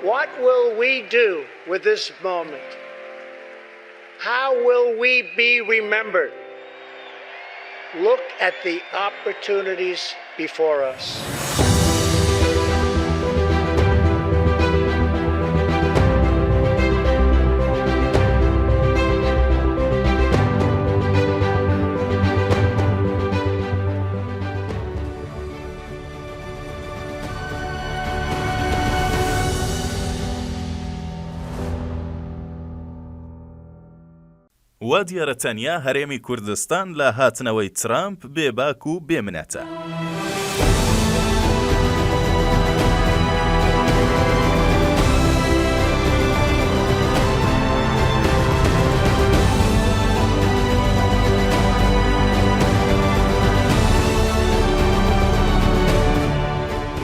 What will we do with this moment? How will we be remembered? Look at the opportunities before us. وا دیارە تەنیا هەرێمی کوردستان لە هاتنەوەی ترامپ بێباک و بێمنەتە.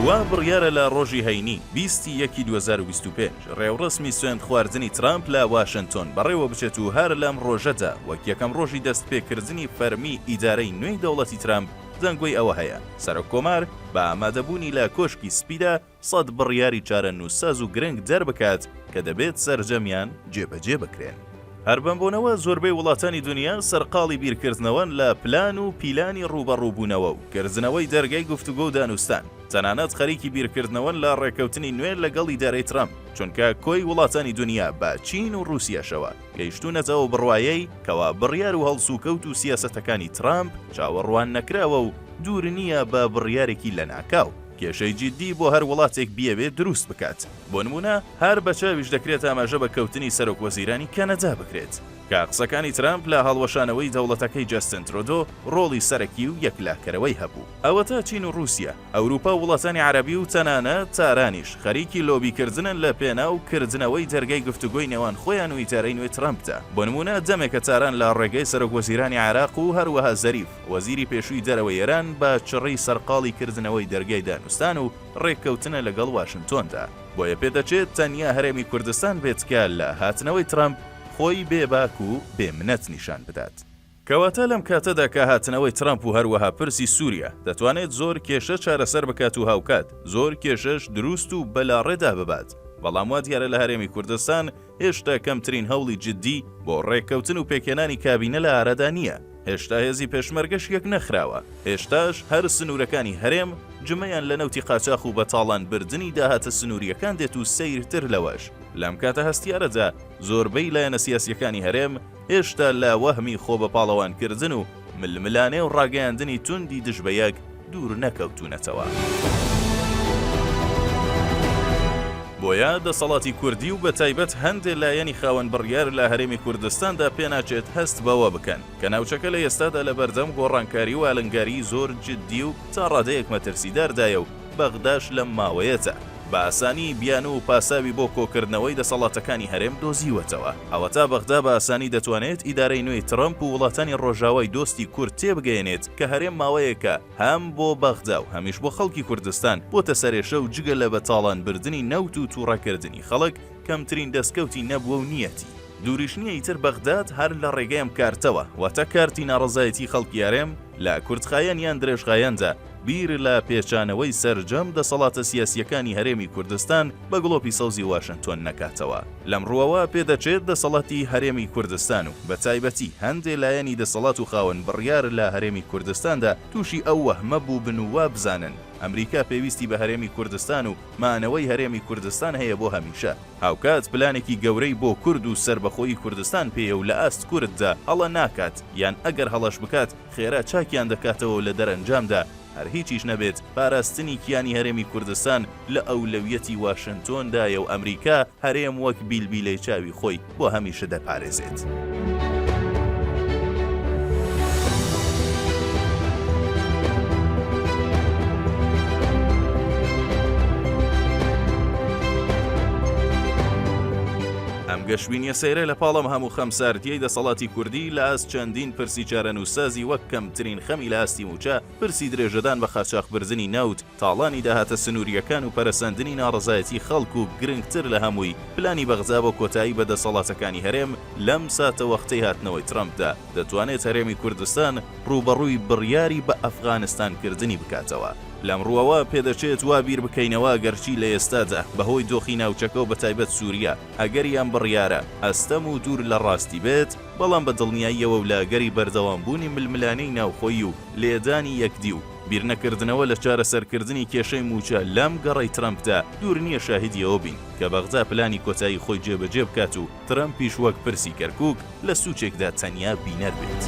وا بڕیارە لە ڕۆژی هەینی 20/1/2025 ڕێوڕسمی سوێند خواردنی ترامپ لە واشنتن بەڕێوە بچێت و هەر لەم ڕۆژەدا وەک یەکەم ڕۆژی دەستپێکردنی فەرمی ئیدارەی نوێی دەوڵەتی ترامپ دەنگۆی ئەوە هەیە سەرۆک کۆمار بە ئامادەبوونی لە کۆشکی سپیدا 100 بڕیاری چارە نووساز و گرنگ دەربکات کە دەبێت سەرجەمیان جێبەجێ بکرێن. هەر بەمبوونەوە زۆربەی وڵاتانی دنیا سەرقاڵی بیرکردنەوەن لە پلان و پیلانی ڕوبەڕووبوونەوە و کردنەوەی دەرگای گفتوگۆ و دانوستان تەنانەت خەریکی بیرکردنەوەن لە ڕێکەوتنی نوێ لەگەڵ ئیدارەی ترامپ چونکە کۆی وڵاتانی دنیا بە چین و رووسیاشەوە گەیشتوونەتەوە بڕوایەی کەوا بڕیار و هەڵسوکەوت و سیاسەتەکانی ترامپ چاوەڕوان نەکراوە و دوور نییە بە بڕیارێکی لە ناکاو کێشەی جددی بۆ هەر وڵاتێک بیەوێت دروست بکات. بۆ نمونە هەر بە چاویش دەکرێت ئاماژە بە کەوتنی سەرۆک وەزیرانی کەنەدا بکرێت. کە قسەکانی ترامپ لە هەڵوەشانەوەی دەوڵەتەکەی جەستن ترۆدۆ ڕۆڵی سەرەکی و یەکلاکەرەوەی هەبوو. ئەوەتە چین و رووسیا، ئەوروپا و وڵاتانی عەرەبی و تەنانەت تارانیش خەریکی لۆبیکردنن لە پێناو کردنەوەی دەرگای گفتوگۆی نێوان خۆیان و ئیدارەی نوێی ترامپدا. بۆ نمونە دەمێکە تاران لە ڕێگەی سەرۆک وەزیرانی عێراق و هەروەها زەریف وەزیری پێشووی دەرەوەی ئێران بە چڕەی سەرقاڵی کردنەوەی دەرگای دانوستان و ڕێککەوتنە لەگەڵ واشنتۆندا. بۆیە پێدەچێت تەنیا هەرێمی کوردستان بێت کە لە هاتنەوەی ترامپ خۆی بێباک و بێمنەت نیشان بدات. کەواتە لەم کاتەدا کە هاتنەوەی ترامپ و هەروەها پرسی سووریا دەتوانێت زۆر کێشە چارەسەر بکات و هاوکات زۆر کێشەش دروست و بەلاڕێدا ببات. بەڵام وا دیارە لە هەرێمی کوردستان هێشتا کەمترین هەوڵی جددی بۆ ڕێککەوتن و پێکێنانی کابینە لە ئارەدا نییە. هێشتا هێزی پێشمەرگەش یەک نەخراوە. هێشتاش هەر سنوورەکانی هەرێم جمەیان لە نەوتی قاچاق و بەتاڵان بردننی داهاتە سنووریەکان دێت و سەیرتر لەوەش. لەم کاتە هەستیارەدا زۆربەی لایەنە سیاسیەکانی هەرێم هێشتا لە وەهمی خۆ بە پاڵەوانکردن و ململانێ و ڕاگەیاندنی توندی دژ بە یەک دوور نەکەوتونەتەوە. بۆیە دەسەڵاتی کوردی و بە تایبەت هەندێک لایەنی خاوەن بڕیار لە هەرێمی کوردستاندا پێناچێت هەست بەوە بکەن کە ناوچەکە لە ئێستادا لە بەردەم گۆڕانکاری و ئالنگاری زۆر جددی و تا ڕادەیەک مەترسیداردایە و بەغداش لەم ماوەیەتە. بە ئاسانی بیان و پاساوی بۆ کۆکردنەوەی دەسەڵاتەکانی هەرێم دۆزیوەتەوە. ئەوە تا بەغدا بە ئاسانی دەتوانێت ئیدارەی نوێی ترامپ و وڵاتانی ڕۆژاوای دۆستی کورد تێبگەێنێت کە هەرێم ماوەیەکە هەم بۆ بەغدا و هەمیش بۆ خەڵکی کوردستان بۆتە سەرێشە و جگە لە بەتاڵان بردننی نەوت و تووڕەکردنی خەڵک کەمترین دەستکەوتی نەبووە و نیەتی. دووریش نییە ئیتر بەغداد هەر لە ڕێگەیەم کارتەوە واتە کارتی ناڕەزایەتی خەڵکی هەرێم لە کوردخایەن یان درێژخایەندا بیر لە پێچانەوەی سەرجەم دەسەڵاتە سیاسیەکانی هەرێمی کوردستان بە گڵۆپی سەوزی واشنتۆن نەکاتەوە. لەم ڕووەوە پێدەچێت دەسەڵاتی هەرێمی کوردستان و بە تایبەتی هەندێک لایەنی دەسەڵات و خاوەن بڕیار لە هەرێمی کوردستاندا تووشی ئەو وەهمە بوو بن و وا بزانن ئەمریکا پێویستی بە هەرێمی کوردستان و مانەوەی هەرێمی کوردستان هەیە بۆ هەمیشە. هاوکات پلانێکی گەورەی بۆ کورد و سربەخۆیی کوردستان پێیە و لە ئاست کورددا هەڵە ناکات یان ئەگەر هەڵەش بکات خێرا چاکیان دەکاتەوە لە دەرەنجامدا هەر هیچیش نەبێت پاراستنی کیانی هەرێمی کوردستان لە ئەولەویەتی واشنتۆندایە و ئەمریکا هەرێم وەک بیلبیلەی چاوی خۆی بۆ هەمیشە دەپارێزێت. گەشبینیە سەیرە لە پاڵەم هەموو خەمساردیەی دەسەڵاتی کوردی لە ئاست چەندین پرسی چارەنووسازی وەک کەمترین خەمی لە ئاستی موچە پرسی درێژەدان بە قاچاقبرزنی نەوت تاڵانی داهاتە سنووریەکان و پەرەسەندنی ناڕەزایەتی خەڵک و گرنگتر لە هەمووی پلانی بەغزا بۆ کۆتایی بە دەسەڵاتەکانی هەرێم لەم ساتە وەختەی هاتنەوەی ترامپدا دەتوانێت هەرێمی کوردستان ڕوبەڕووی بڕیاری بە ئەفغانستان کردنی بکاتەوە. لەم ڕووەوە پێدەچێت وا بیر بکەینەوە گەرچی لە ئێستادا بەهۆی دۆخی ناوچەکە و بەتایبەت سووریا ئەگەریان بڕیارە ئەستەم و دوور لە ڕاستی بێت بەڵام بە دڵنیاییەوە و لاگەری بەردەوامبوونی ململانەی ناوخۆیی و لێدانی یەکدی و بیر نەکردنەوە لە چارەسەرکردنی کێشەی موچە لەم گەڕەی ترەمپدا دوور نییە شاهدیەوە بین کە بەغدا پلانی کۆتایی خۆی جێبەجێ بکات و ترەمپیش وەک پرسی کەرکووک لە سوچێکدا تەنیا بینەر بێت.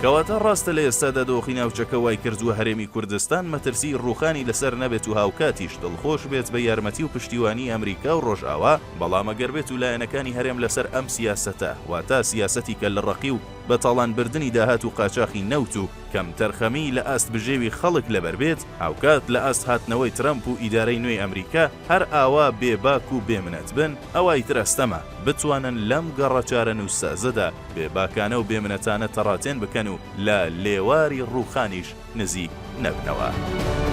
کەواتە ڕاستە لە ئێستادا دۆخی ناوچەکە وای کردووە هەرێمی کوردستان مەترسی ڕووخانی لەسەر نەبێت و هاوکاتیش دڵخۆش بێت بە یارمەتی و پشتیوانی ئەمریکا و ڕۆژئاوا بەڵام ئەگەر بێت و لایەنەکانی هەرێم لەسەر ئەم سیاسەتە واتە سیاسەتی کە لە ڕەقی و بە تاڵانبردنی داهات و قاچاقی نەوت و کەم تەرخەمی لە ئاست بژێوی خەڵک لەبەر بێت هاوکات لە ئاست هاتنەوەی ترەمپ و ئیدارەی نوێی ئەمریکا هەر ئاوا بێباک و بێمنەت بن ئەوای ترەستەمە بتوانن لەم گەڕەچارە نووسازەدا بێباکانە و بێمنەتانە تەڕاتێن بکەن و لە لێواری ڕووخانیش نزیک نەبنەوە.